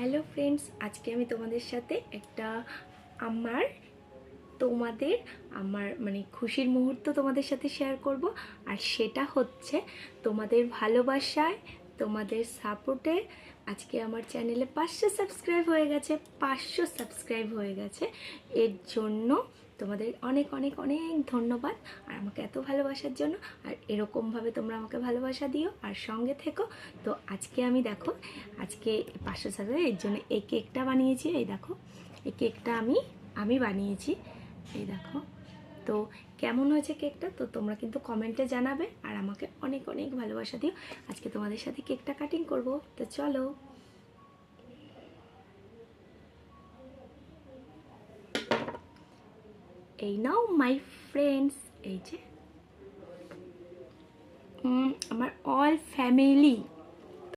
Hello friends, আজকে আমি তোমাদের সাথে একটা আমার তোমাদের আমার মানে খুশির মুহূর্ত তোমাদের সাথে শেয়ার করব। আর সেটা হচ্ছে তোমাদের ভালোবাসায়, তোমাদের সাপোর্টে আজকে আমার চ্যানেলে 500 সাবস্ক্রাইব হয়ে গেছে। 500 সাবস্ক্রাইব হয়ে গেছে, এর জন্য তোমাদের অনেক অনেক অনেক ধন্যবাদ। আর আমাকে এত ভালোবাসার জন্য, আর এরকমভাবে তোমরা আমাকে ভালোবাসা দিও আর সঙ্গে থেকো। তো আজকে আমি দেখো, আজকে 500 সাবস্ক্রাইব, এর জন্য এই কেকটা বানিয়েছি। এই দেখো, এই কেকটা আমি বানিয়েছি। এই দেখো, তো কেমন হয়েছে কেকটা তো তোমরা কিন্তু কমেন্টে জানাবে আর আমাকে অনেক অনেক ভালোবাসা দিও। আজকে তোমাদের সাথে কেকটা কাটিং করব, তো চলো। এই নাও মাই ফ্রেন্ডস, এই যে আমার অল ফ্যামিলি